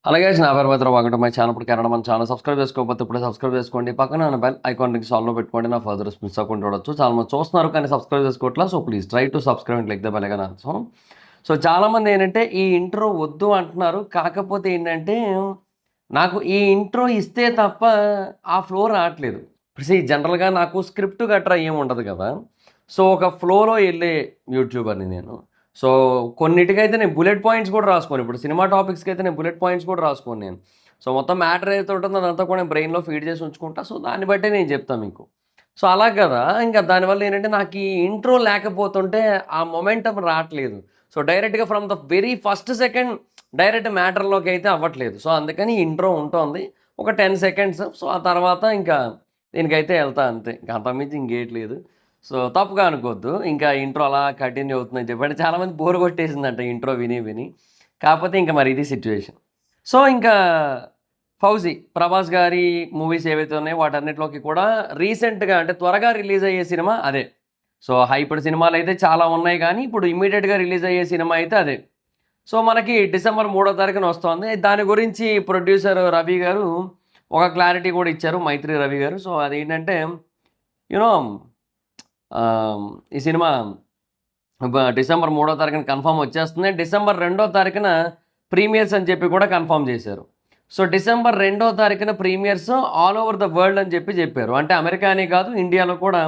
అలాగే నా పేరు మాత్రం వాగటం మై ఛానల్ ఇప్పుడు కన్నడ మన ఛానల్ సబ్స్క్రైబ్ చేసుకోకపోతే ఇప్పుడు సబ్స్క్రైబ్ చేసుకోండి. పక్కన ఉన్న బెల్ ఐకాన్ లింక్ సాల్వ్లో పెట్టుకోండి. నా ఫర్దర్ మిస్ అవ్వకుండా చూడొచ్చు. చాలా మంది చూస్తున్నారు కానీ సబ్స్క్రైబ్ చేసుకోవట్లా. So please try to subscribe and like the bell icon also. So చాలామంది ఏంటంటే ఈ ఇంట్రో వద్దు అంటున్నారు. కాకపోతే ఏంటంటే నాకు ఈ ఇంట్రో ఇస్తే తప్ప ఆ ఫ్లో రావట్లేదు. జనరల్గా నాకు స్క్రిప్ట్ గట్రా ఏమి ఉండదు కదా. సో ఒక ఫ్లోలో వెళ్ళే యూట్యూబర్ని నేను. సో కొన్నిటికైతే నేను బుల్లెట్ పాయింట్స్ కూడా రాసుకోను. ఇప్పుడు సినిమా టాపిక్స్కి అయితే నేను బుల్లెట్ పాయింట్స్ కూడా రాసుకోను నేను. సో మొత్తం మ్యాటర్ ఏదైతే ఉంటుందో అదంతా కూడా నేను బ్రెయిన్లో ఫీడ్ చేసి ఉంచుకుంటా. సో దాన్ని బట్టే నేను చెప్తాను మీకు. సో అలా కదా, ఇంకా దానివల్ల ఏంటంటే నాకు ఈ ఇంట్రో లేకపోతుంటే ఆ మొమెంటం రావట్లేదు. సో డైరెక్ట్గా from the very first second direct మ్యాటర్లోకి అయితే అవ్వట్లేదు. సో అందుకని ఇంట్రో ఉంటుంది ఒక 10 సెకండ్స్. సో ఆ తర్వాత ఇంకా దీనికైతే వెళ్తా అంతే, ఇంకా అంతకుమించి ఇంకేయట్లేదు. సో తప్పుగా అనుకోవద్దు, ఇంకా ఇంట్రో అలా కంటిన్యూ అవుతుందని చెప్పండి. చాలామంది బోర్ కొట్టేసిందంట ఇంట్రో విని విని. కాకపోతే ఇంకా మరి ఇది సిచ్యువేషన్. సో ఇంకా ఫౌజీ ప్రభాస్ గారి మూవీస్ ఏవైతే ఉన్నాయో వాటన్నిటిలోకి కూడా రీసెంట్గా అంటే త్వరగా రిలీజ్ అయ్యే సినిమా అదే. సో హైపర్ సినిమాలు అయితే చాలా ఉన్నాయి కానీ ఇప్పుడు ఇమ్మీడియట్గా రిలీజ్ అయ్యే సినిమా అయితే అదే. సో మనకి డిసెంబర్ 3వ తారీఖున వస్తుంది. దాని గురించి ప్రొడ్యూసర్ రవి గారు ఒక క్లారిటీ కూడా ఇచ్చారు, మైత్రి రవి గారు. సో అదేంటంటే యూనో ఈ సినిమా డిసెంబర్ 3వ తారీఖున కన్ఫర్మ్ వచ్చేస్తుంది. డిసెంబర్ 2వ తారీఖున ప్రీమియర్స్ అని చెప్పి కూడా కన్ఫర్మ్ చేశారు. సో డిసెంబర్ 2వ తారీఖున premieres all over the world అని చెప్పారు. అంటే అమెరికానే కాదు, ఇండియాలో కూడా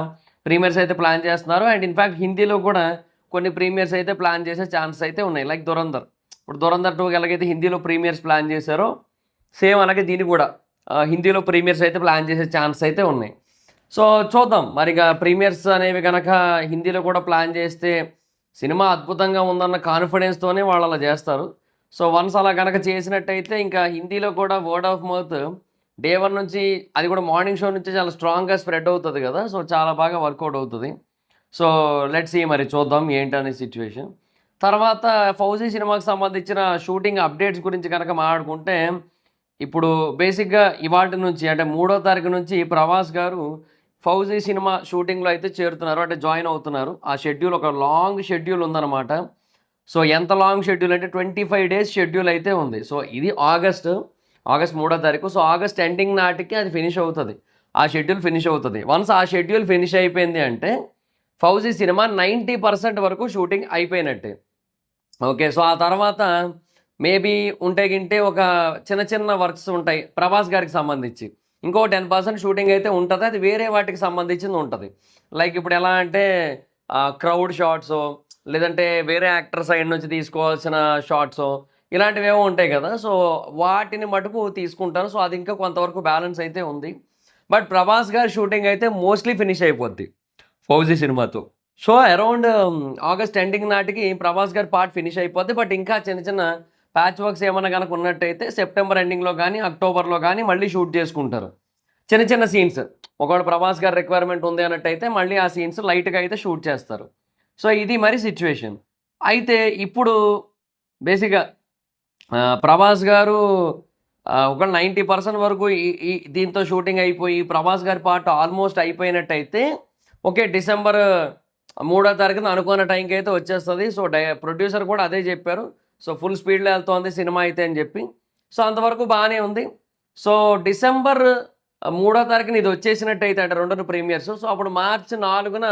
ప్రీమియర్స్ అయితే ప్లాన్ చేస్తున్నారు. అండ్ ఇన్ఫ్యాక్ట్ హిందీలో కూడా కొన్ని ప్రీమియర్స్ అయితే ప్లాన్ చేసే ఛాన్స్ అయితే ఉన్నాయి. లైక్ దురంధర్. ఇప్పుడు దురంధర్ 2 ఎలాగైతే హిందీలో ప్రీమియర్స్ ప్లాన్ చేశారో సేమ్ అలాగే దీన్ని కూడా హిందీలో ప్రీమియర్స్ అయితే ప్లాన్ చేసే ఛాన్స్ అయితే ఉన్నాయి. సో చూద్దాం మరిగా ప్రీమియర్స్ అనేవి కనుక హిందీలో కూడా ప్లాన్ చేస్తే సినిమా అద్భుతంగా ఉందన్న కాన్ఫిడెన్స్తోనే వాళ్ళు అలా చేస్తారు. సో వన్స్ అలా కనుక చేసినట్టయితే ఇంకా హిందీలో కూడా వర్డ్ ఆఫ్ మౌత్ డే 1 నుంచి, అది కూడా మార్నింగ్ షో నుంచి చాలా స్ట్రాంగ్గా స్ప్రెడ్ అవుతుంది కదా. సో చాలా బాగా వర్కౌట్ అవుతుంది. సో లెట్స్ సీ, మరి చూద్దాం ఏంటనే సిచ్యువేషన్. తర్వాత ఫౌజీ సినిమాకి సంబంధించిన షూటింగ్ అప్డేట్స్ గురించి కనుక మాట్లాడుకుంటే ఇప్పుడు బేసిక్గా ఇవాటి నుంచి అంటే 3వ తారీఖు నుంచి ప్రభాస్ గారు ఫౌజీ సినిమా షూటింగ్లో అయితే చేరుతున్నారు, అంటే జాయిన్ అవుతున్నారు. ఆ షెడ్యూల్ ఒక లాంగ్ షెడ్యూల్ ఉందన్నమాట. సో ఎంత లాంగ్ షెడ్యూల్ అంటే 25 డేస్ షెడ్యూల్ అయితే ఉంది. సో ఇది ఆగస్ట్ 3వ తారీఖు. సో ఆగస్ట్ ఎండింగ్ నాటికి అది ఫినిష్ అవుతుంది, ఆ షెడ్యూల్ ఫినిష్ అవుతుంది. వన్స్ ఆ షెడ్యూల్ ఫినిష్ అయిపోయింది అంటే ఫౌజీ సినిమా 90% వరకు షూటింగ్ అయిపోయినట్టే. ఓకే, సో ఆ తర్వాత మేబీ ఉంటే గింటే ఒక చిన్న చిన్న వర్క్స్ ఉంటాయి ప్రభాస్ గారికి సంబంధించి. ఇంకో 10% షూటింగ్ అయితే ఉంటుంది, అది వేరే వాటికి సంబంధించింది ఉంటుంది. లైక్ ఇప్పుడు ఎలా అంటే క్రౌడ్ షాట్స్, లేదంటే వేరే యాక్టర్ సైడ్ నుంచి తీసుకోవాల్సిన షాట్స్, ఇలాంటివి ఏమో ఉంటాయి కదా. సో వాటిని మటుకు తీసుకుంటారు. సో అది ఇంకా కొంతవరకు బ్యాలెన్స్ అయితే ఉంది. బట్ ప్రభాస్ గారి షూటింగ్ అయితే మోస్ట్లీ ఫినిష్ అయిపోద్ది ఫౌజీ సినిమాతో. సో అరౌండ్ ఆగస్ట్ ఎండింగ్ నాటికి ప్రభాస్ గారి పార్ట్ ఫినిష్ అయిపోద్ది. బట్ ఇంకా చిన్న చిన్న ప్యాచ్ వర్క్స్ ఏమైనా కనుక ఉన్నట్టయితే సెప్టెంబర్ ఎండింగ్లో కానీ అక్టోబర్లో కానీ మళ్ళీ షూట్ చేసుకుంటారు చిన్న చిన్న సీన్స్. ఒకవేళ ప్రభాస్ గారి రిక్వైర్మెంట్ ఉంది అన్నట్టయితే మళ్ళీ ఆ సీన్స్ లైట్గా అయితే షూట్ చేస్తారు. సో ఇది మరి సిచ్యువేషన్. అయితే ఇప్పుడు బేసిక్గా ప్రభాస్ గారు ఒక 90% వరకు ఈ దీంతో షూటింగ్ అయిపోయి ప్రభాస్ గారి పార్ట్ ఆల్మోస్ట్ అయిపోయినట్టయితే ఓకే, డిసెంబర్ 3వ తారీఖున అనుకున్న టైంకి అయితే వచ్చేస్తుంది. సో ప్రొడ్యూసర్ కూడా అదే చెప్పారు. సో ఫుల్ స్పీడ్లో వెళ్తోంది సినిమా అయితే అని చెప్పి. సో అంతవరకు బాగానే ఉంది. సో డిసెంబర్ 3వ తారీఖున ఇది వచ్చేసినట్టయితే అంటే 2 ప్రీమియర్స్. సో అప్పుడు మార్చి 4న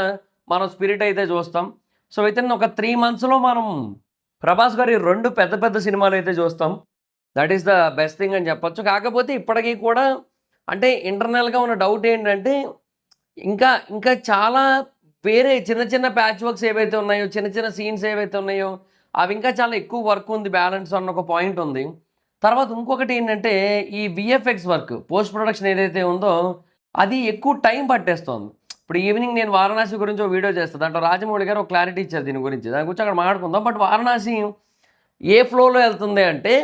మనం స్పిరిట్ అయితే చూస్తాం. సో విత్ ఇన్ ఒక 3 మంత్స్లో మనం ప్రభాస్ గారి 2 పెద్ద పెద్ద సినిమాలు అయితే చూస్తాం. That is the best thing అని చెప్పొచ్చు. కాకపోతే ఇప్పటికీ కూడా అంటే ఇంటర్నల్గా ఉన్న డౌట్ ఏంటంటే ఇంకా ఇంకా చాలా వేరే చిన్న చిన్న ప్యాచ్ వర్క్స్ ఏవైతే ఉన్నాయో, చిన్న చిన్న సీన్స్ ఏవైతే ఉన్నాయో అవి ఇంకా చాలా ఎక్కువ వర్క్ ఉంది, బ్యాలెన్స్ అన్న ఒక పాయింట్ ఉంది. తర్వాత ఇంకొకటి ఏంటంటే ఈ విఎఫ్ఎక్స్ వర్క్, పోస్ట్ ప్రొడక్షన్ ఏదైతే ఉందో అది ఎక్కువ టైం పట్టేస్తుంది. ఇప్పుడు ఈవినింగ్ నేను వారణాసి గురించి ఒక వీడియో చేస్తాను, దాంట్లో రాజమౌళి గారు ఒక క్లారిటీ ఇచ్చారు దీని గురించి. దాని గురించి అక్కడ మాట్లాడుకుందాం. బట్ వారణాసి ఏ ఫ్లోలో వెళ్తుంది అంటే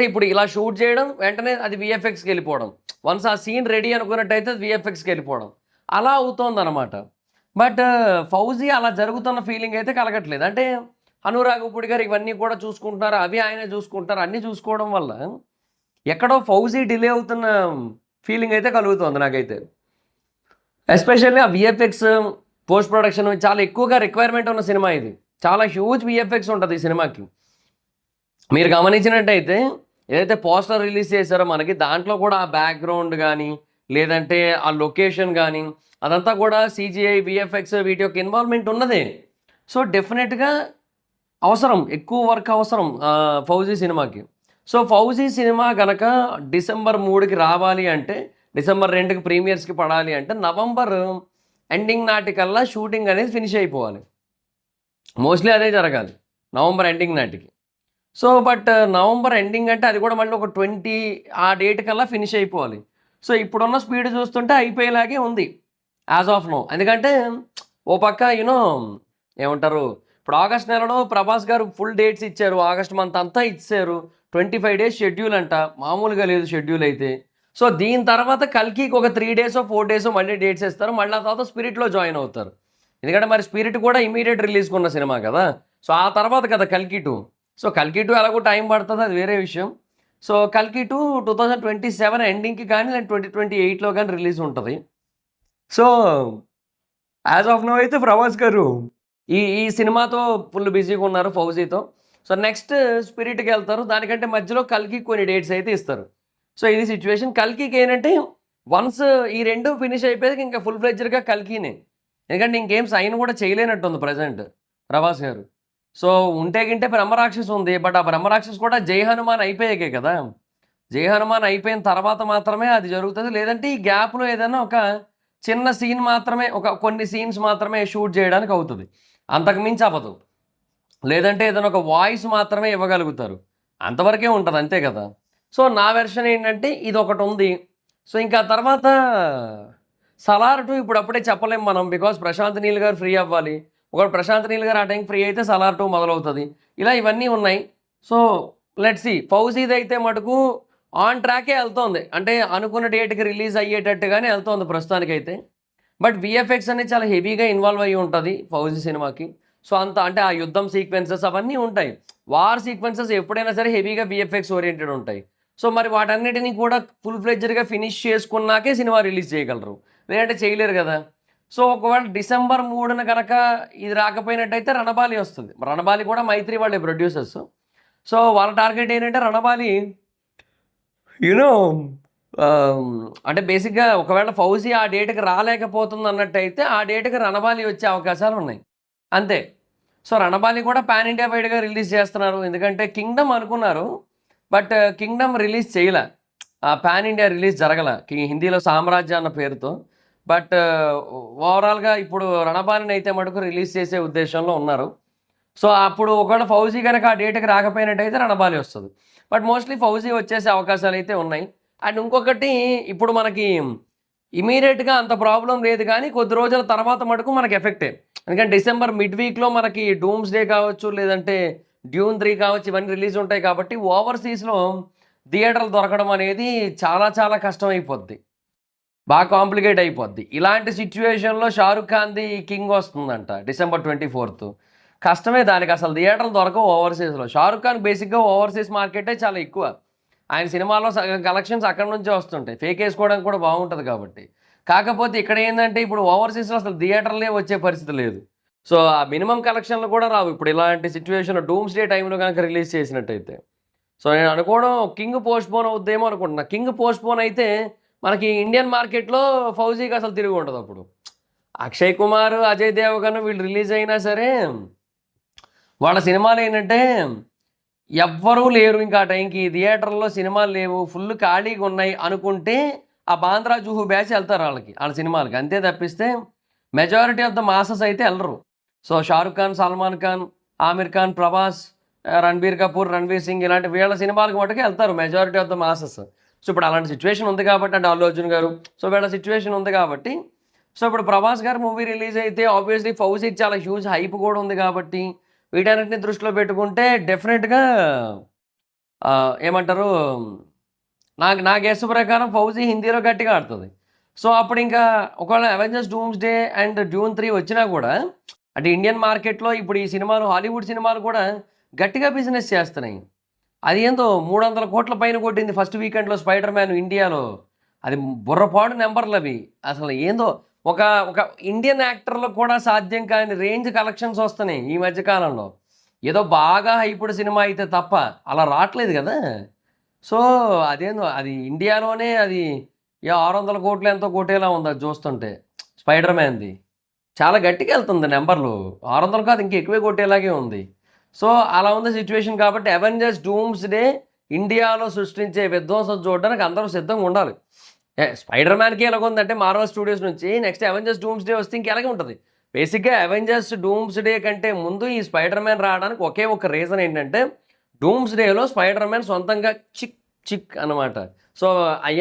ఇప్పుడు ఇలా షూట్ చేయడం వెంటనే అది విఎఫ్ఎక్స్కి వెళ్ళిపోవడం, వన్స్ ఆ సీన్ రెడీ అనుకున్నట్టయితే అది విఎఫ్ఎక్స్కి వెళ్ళిపోవడం, అలా అవుతుంది అనమాట. బట్ ఫౌజీ అలా జరుగుతున్న ఫీలింగ్ అయితే కలగట్లేదు. అంటే అనురాగ్ ఉప్పుడి గారు ఇవన్నీ కూడా చూసుకుంటున్నారు, అవి ఆయనే చూసుకుంటారు. అన్నీ చూసుకోవడం వల్ల ఎక్కడో ఫౌజీ డిలే అవుతున్న ఫీలింగ్ అయితే కలుగుతుంది నాకైతే. ఎస్పెషల్లీ ఆ విఎఫ్ఎక్స్ పోస్ట్ ప్రొడక్షన్ చాలా ఎక్కువగా రిక్వైర్మెంట్ ఉన్న సినిమా ఇది. చాలా హ్యూజ్ విఎఫ్ఎక్స్ ఉంటుంది ఈ సినిమాకి. మీరు గమనించినట్టయితే ఏదైతే పోస్టర్ రిలీజ్ చేశారో మనకి దాంట్లో కూడా ఆ బ్యాక్గ్రౌండ్ కానీ లేదంటే ఆ లొకేషన్ కానీ అదంతా కూడా CGI VFX వీటి యొక్క ఇన్వాల్వ్మెంట్ ఉన్నదే. సో డెఫినెట్గా అవసరం, ఎక్కువ వర్క్ అవసరం ఫౌజీ సినిమాకి. సో ఫౌజీ సినిమా కనుక డిసెంబర్ 3కి రావాలి అంటే, డిసెంబర్ 2కి ప్రీమియర్స్కి పడాలి అంటే నవంబర్ ఎండింగ్ నాటికల్లా షూటింగ్ అనేది ఫినిష్ అయిపోవాలి. మోస్ట్లీ అదే జరగాలి నవంబర్ ఎండింగ్ నాటికి. సో బట్ నవంబర్ ఎండింగ్ అంటే అది కూడా మళ్ళీ ఒక 20 ఆ డేట్ కల్లా ఫినిష్ అయిపోవాలి. సో ఇప్పుడున్న స్పీడ్ చూస్తుంటే అయిపోయేలాగే ఉంది యాజ్ ఆఫ్ నో. ఎందుకంటే ఓ పక్క ఏమంటారు, ఇప్పుడు ఆగస్ట్ నెలలో ప్రభాస్ గారు ఫుల్ డేట్స్ ఇచ్చారు, ఆగస్ట్ మంత్ అంతా ఇచ్చారు, 25 డేస్ షెడ్యూల్ అంట, మామూలుగా లేదు షెడ్యూల్ అయితే. సో దీని తర్వాత కల్కికి ఒక 3 డేసో 4 డేసో మళ్ళీ డేట్స్ ఇస్తారు, మళ్ళీ ఆ తర్వాత స్పిరిట్లో జాయిన్ అవుతారు. ఎందుకంటే మరి స్పిరిట్ కూడా ఇమీడియట్ రిలీజ్కి ఉన్న సినిమా కదా. సో ఆ తర్వాత కదా కల్కి 2. సో కల్కి 2 ఎలాగో టైం పడుతుంది, అది వేరే విషయం. సో కల్కి 2 2027 ఎండింగ్కి కానీ లేదా 2028లో కానీ రిలీజ్ ఉంటుంది. సో యాజ్ ఆఫ్ నో అయితే ప్రభాస్ గారు ఈ ఈ సినిమాతో ఫుల్ బిజీగా ఉన్నారు ఫౌజీతో. సో నెక్స్ట్ స్పిరిట్కి వెళ్తారు, దానికంటే మధ్యలో కల్కి కొన్ని డేట్స్ అయితే ఇస్తారు. సో ఇది సిచ్యువేషన్. కల్కికి ఏంటంటే వన్స్ ఈ రెండు ఫినిష్ అయిపోయాక ఇంకా ఫుల్ ఫ్లెడ్జ్డ్గా కల్కినే, ఎందుకంటే ఇంకేం సైన్ కూడా చేయలేనట్టుంది ప్రజెంట్ ప్రభాస్ గారు. సో ఉంటే గింటే బ్రహ్మరాక్షస్ ఉంది, బట్ ఆ బ్రహ్మరాక్షస్ కూడా జై హనుమాన్ అయిపోయాకే కదా. జై హనుమాన్ అయిపోయిన తర్వాత మాత్రమే అది జరుగుతుంది, లేదంటే ఈ గ్యాప్లో ఏదైనా ఒక చిన్న సీన్ మాత్రమే, కొన్ని సీన్స్ మాత్రమే షూట్ చేయడానికి అవుతుంది, అంతకుమించి అవ్వదు. లేదంటే ఏదైనా ఒక వాయిస్ మాత్రమే ఇవ్వగలుగుతారు, అంతవరకే ఉంటుంది, అంతే కదా. సో నా వెర్షన్ ఏంటంటే ఇది ఒకటి ఉంది. సో ఇంకా తర్వాత సలార్ 2 ఇప్పుడు అప్పుడే చెప్పలేం మనం, బికాస్ ప్రశాంత్ నీల్ గారు ఫ్రీ అవ్వాలి. ఒకవేళ ప్రశాంత్ నీల్ గారు ఆ టైంకి ఫ్రీ అయితే సలార్ 2 మొదలవుతుంది. ఇలా ఇవన్నీ ఉన్నాయి. So let's see. ఫౌజీది అయితే మటుకు ఆన్ ట్రాకే వెళ్తోంది, అంటే అనుకున్న డేట్కి రిలీజ్ అయ్యేటట్టుగానే వెళ్తోంది ప్రస్తుతానికైతే. బట్ VFX అనేది చాలా హెవీగా ఇన్వాల్వ్ అయ్యి ఉంటుంది ఫౌజీ సినిమాకి. సో అంత అంటే ఆ యుద్ధం సీక్వెన్సెస్ అవన్నీ ఉంటాయి, వార్ సీక్వెన్సెస్ ఎప్పుడైనా సరే హెవీగా VFX ఓరియంటెడ్ ఉంటాయి. సో మరి వాటన్నిటిని కూడా ఫుల్ ఫ్లెడ్జ్డ్గా ఫినిష్ చేసుకున్నాకే సినిమా రిలీజ్ చేయగలరు, లేదంటే చేయలేరు కదా. సో ఒకవేళ డిసెంబర్ 3న కనుక ఇది రాకపోయినట్టయితే రణబాలి వస్తుంది. రణబాలి కూడా మైత్రి వాళ్ళే ప్రొడ్యూసర్స్. సో వాళ్ళ టార్గెట్ ఏంటంటే రణబాలి అంటే బేసిక్గా ఒకవేళ ఫౌజీ ఆ డేట్కి రాలేకపోతుంది అన్నట్టయితే ఆ డేట్కి రణబాలి వచ్చే అవకాశాలు ఉన్నాయి, అంతే. సో రణబాలి కూడా పాన్ ఇండియా వైడ్గా రిలీజ్ చేస్తున్నారు, ఎందుకంటే కింగ్డమ్ అనుకున్నారు, బట్ కింగ్డమ్ రిలీజ్ చేయలే, పాన్ ఇండియా రిలీజ్ జరగల హిందీలో సామ్రాజ్య అన్న పేరుతో. బట్ ఓవరాల్గా ఇప్పుడు రణబాలిని అయితే మటుకు రిలీజ్ చేసే ఉద్దేశంలో ఉన్నారు. సో అప్పుడు ఒకవేళ ఫౌజీ కనుక ఆ డేట్కి రాకపోయినట్టయితే రణబాలి వస్తుంది, బట్ మోస్ట్లీ ఫౌజీ వచ్చేసే అవకాశాలు అయితే ఉన్నాయి. అండ్ ఇంకొకటి, ఇప్పుడు మనకి ఇమీడియట్గా అంత ప్రాబ్లం లేదు, కానీ కొద్ది రోజుల తర్వాత మటుకు మనకి ఎఫెక్టే. ఎందుకంటే డిసెంబర్ మిడ్ వీక్లో మనకి డూమ్స్ డే కావచ్చు, లేదంటే డ్యూన్ 3 కావచ్చు, ఇవన్నీ రిలీజ్ ఉంటాయి. కాబట్టి ఓవర్సీస్లో థియేటర్లు దొరకడం అనేది చాలా చాలా కష్టం అయిపోద్ది, బాగా కాంప్లికేట్ అయిపోద్ది. ఇలాంటి సిచ్యువేషన్లో షారుఖ్ ఖాన్ది కింగ్ వస్తుందంట డిసెంబర్ 24th. కష్టమే, దానికి అసలు థియేటర్లు దొరకవు ఓవర్సీస్లో. షారుఖ్ ఖాన్ బేసిక్గా ఓవర్సీస్ మార్కెటే చాలా ఎక్కువ, ఆయన సినిమాలో కలెక్షన్స్ అక్కడ నుంచే వస్తుంటాయి, ఫేక్ వేసుకోవడానికి కూడా బాగుంటుంది కాబట్టి. కాకపోతే ఇక్కడ ఏంటంటే ఇప్పుడు ఓవర్సీస్లో అసలు థియేటర్లే వచ్చే పరిస్థితి లేదు. సో ఆ మినిమం కలెక్షన్లు కూడా రావు ఇప్పుడు ఇలాంటి సిచ్యువేషన్లో, డూమ్స్ డే టైంలో కనుక రిలీజ్ చేసినట్టయితే. సో నేను అనుకోవడం కింగ్ పోస్ట్పోన్ అవుద్దేమో అనుకుంటున్నా. కింగ్ పోస్ట్పోన్ అయితే మనకి ఇండియన్ మార్కెట్లో ఫౌజీకి అసలు తిరిగి ఉంటుంది. అప్పుడు అక్షయ్ కుమార్, అజయ్ దేవగన్ వీళ్ళు రిలీజ్ అయినా సరే వాళ్ళ సినిమాలు ఏంటంటే ఎవ్వరూ లేరు ఇంకా ఆ టైంకి, థియేటర్లో సినిమాలు లేవు, ఫుల్ ఖాళీగా ఉన్నాయి అనుకుంటే ఆ బాంద్రా జూహు బ్యాచ్ వెళ్తారు వాళ్ళ సినిమాలకి, అంతే తప్పిస్తే మెజారిటీ ఆఫ్ ద మాసెస్ అయితే వెళ్ళరు. సో షారుఖ్ ఖాన్, సల్మాన్ ఖాన్, ఆమిర్ ఖాన్, ప్రభాస్, రణబీర్ కపూర్, రణ్వీర్ సింగ్ ఇలాంటి వీళ్ళ సినిమాలకు మటుకు వెళ్తారు majority of the masses. So ఇప్పుడు అలాంటి సిచ్యువేషన్ ఉంది కాబట్టి, అంటే అల్లు అర్జున్ గారు, సో వీళ్ళ సిచ్యువేషన్ ఉంది కాబట్టి. సో ఇప్పుడు ప్రభాస్ గారు మూవీ రిలీజ్ అయితే ఆబ్వియస్లీ ఫౌజీకి చాలా హ్యూజ్ హైప్ కూడా ఉంది కాబట్టి వీటన్నిటిని దృష్టిలో పెట్టుకుంటే డెఫినెట్గా ఏమంటారు, నా గెస్ ప్రకారం ఫౌజీ హిందీలో గట్టిగా ఆడుతుంది. సో అప్పుడు ఇంకా ఒకవేళ Avengers dooms day and Dune 3 వచ్చినా కూడా అంటే ఇండియన్ మార్కెట్లో ఇప్పుడు ఈ సినిమాలు, హాలీవుడ్ సినిమాలు కూడా గట్టిగా బిజినెస్ చేస్తున్నాయి. అది ఏందో 300 కోట్ల పైన కొట్టింది ఫస్ట్ వీకెండ్లో స్పైడర్ మ్యాన్ ఇండియాలో, అది బుర్రపాడు నెంబర్లు అవి. అసలు ఏందో ఒక ఇండియన్ యాక్టర్లో కూడా సాధ్యం కాని రేంజ్ కలెక్షన్స్ వస్తున్నాయి ఈ మధ్యకాలంలో. ఏదో బాగా హైపుడ్ సినిమా అయితే తప్ప అలా రావట్లేదు కదా. సో అదేందో అది ఇండియాలోనే అది 600 కోట్లు ఎంతో కొట్టేలా ఉంది అది చూస్తుంటే స్పైడర్ మ్యాన్ది. చాలా గట్టిగా వెళ్తుంది నెంబర్లు. 600 కాదు ఇంకా ఎక్కువే కొట్టేలాగే ఉంది. సో అలా ఉంది సిచ్యువేషన్ కాబట్టి అవెంజర్స్ డూమ్స్ డే ఇండియాలో సృష్టించే విధ్వంసం చూడడానికి అందరూ సిద్ధంగా ఉండాలి. స్పైడర్ మ్యాన్కి ఎలాగ ఉందంటే మార్వెల్ స్టూడియోస్ నుంచి నెక్స్ట్ అవెంజర్స్ డూమ్స్ డే వస్తే ఇంకెలాగే ఉంటుంది. బేసిక్గా అవెంజర్స్ డూమ్స్ డే కంటే ముందు ఈ స్పైడర్ మ్యాన్ రావడానికి ఒకే ఒక రీజన్ ఏంటంటే డూమ్స్ డేలో స్పైడర్ మ్యాన్ సొంతంగా చిక్ చిక్ అనమాట. సో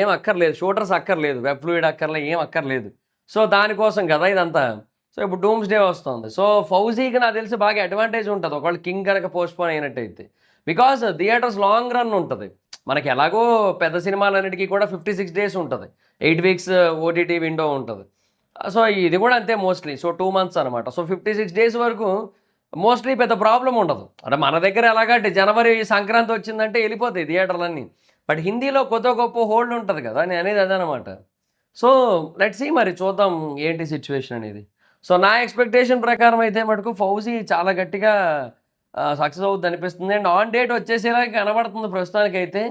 ఏం అక్కర్లేదు, షూటర్స్ అక్కర్లేదు, వెబ్ ఫ్లూయిడ్ అక్కర్లేదు, ఏం అక్కర్లేదు. సో దానికోసం కదా ఇదంతా. సో ఇప్పుడు డూమ్స్ డే వస్తుంది. సో ఫౌజీకి నాకు తెలిసి బాగా అడ్వాంటేజ్ ఉంటుంది ఒకవేళ కింగ్ కనుక పోస్ట్పోన్ అయినట్టయితే. బికాస్ థియేటర్స్ లాంగ్ రన్ ఉంటుంది. మనకి ఎలాగో పెద్ద సినిమాలన్నిటికీ కూడా 56 డేస్ ఉంటుంది, 8 వీక్స్ ఓటీటీ విండో ఉంటుంది. సో ఇది కూడా అంతే మోస్ట్లీ. సో 2 మంత్స్ అనమాట. సో 56 డేస్ వరకు మోస్ట్లీ పెద్ద ప్రాబ్లం ఉండదు. అంటే మన దగ్గర ఎలాగంటే జనవరి సంక్రాంతి వచ్చిందంటే వెళ్ళిపోతాయి థియేటర్లన్నీ. బట్ హిందీలో కొత్త గొప్ప హోల్డ్ ఉంటుంది కదా, నేను అనేది అదనమాట. సో లెట్స్ సీ, మరి చూద్దాం ఏంటి సిచ్యువేషన్ అనేది. సో నా ఎక్స్పెక్టేషన్ ప్రకారం అయితే మటుకు ఫౌజీ చాలా గట్టిగా సక్సెస్ అవుతుంది అనిపిస్తుంది. అండ్ ఆన్ డేట్ వచ్చేసేలా కనబడుతుంది ప్రస్తుతానికైతే.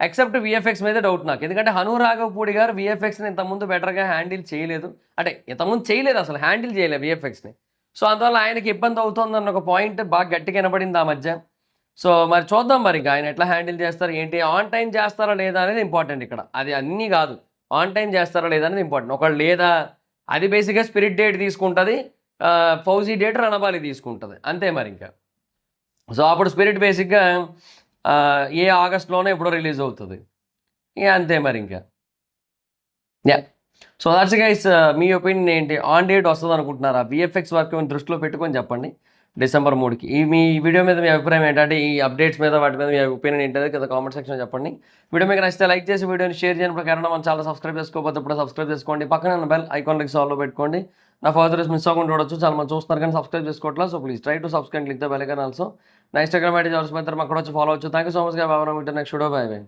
ఎక్సెప్ట్ విఎఫ్ఎక్స్ మీద డౌట్ నాకు. ఎందుకంటే హను రాఘవపూడి గారు విఎఫ్ఎక్స్ని ఇంతకుముందు బెటర్గా హ్యాండిల్ చేయలేదు. అంటే ఇంతకుముందు చేయలేదు, అసలు హ్యాండిల్ చేయలేదు విఎఫ్ఎక్స్ని. సో అందువల్ల ఆయనకి ఇబ్బంది అవుతుందన్న ఒక పాయింట్ బాగా గట్టిగా వినబడింది ఆ మధ్య. సో మరి చూద్దాం మరి ఇంకా ఆయన ఎట్లా హ్యాండిల్ చేస్తారు ఏంటి, ఆన్ టైం చేస్తారా లేదా అనేది ఇంపార్టెంట్ ఇక్కడ. అది అన్నీ కాదు, ఆన్ టైం చేస్తారా లేదా అనేది ఇంపార్టెంట్. ఒకళ్ళు లేదా అది బేసిక్గా స్పిరిట్ డేట్ తీసుకుంటుంది, ఫౌజీ డేట్ రణబాలి తీసుకుంటుంది, అంతే మరి ఇంకా. సో అప్పుడు స్పిరిట్ బేసిక్గా ఏ ఆగస్ట్లోనే ఎప్పుడో రిలీజ్ అవుతుంది, ఇక అంతే మరి ఇంకా. Yeah, so that's guys. Me opinion ఏంటి, ఆన్ డేట్ వస్తుంది అనుకుంటున్నారా? విఎఫ్ఎక్స్ వర్క్ దృష్టిలో పెట్టుకొని చెప్పండి డిసెంబర్ 3కి. మీ వీడియో మీద మీ అభిప్రాయం ఏంటంటే ఈ అప్డేట్స్ మీద వాటి మీద మీ ఒపీనియన్ ఏంటంటే కదా కామెంట్ సెక్షన్ చెప్పండి. వీడియో మీకు నచ్చితే లైక్ చేసి వీడియోని షేర్ చేయడం ప్రకారం మన ఛానల్ సబ్స్క్రైబ్ చేసుకోకపోతే ఇప్పుడు సబ్స్క్రైబ్ చేసుకోండి. పక్కన బెల్ ఐకాన్ క్లిక్ ఆల్లో పెట్టుకోండి. నా ఫర్దర్ మిస్ అవ్వకుండా చూడొచ్చు. చాలా మంది చూస్తున్నారు కానీ సబ్స్క్రైబ్ చేసుకోవట్లేదు. So please try to subscribe, click the bell icon also. నా ఇన్స్టాగ్రామ్ ఐడి జాబ్స్ మీద మాకు కూడా వచ్చి ఫాలో అవచ్చు. థ్యాంక్ యూ సో మచ్ గా. Next video, by by.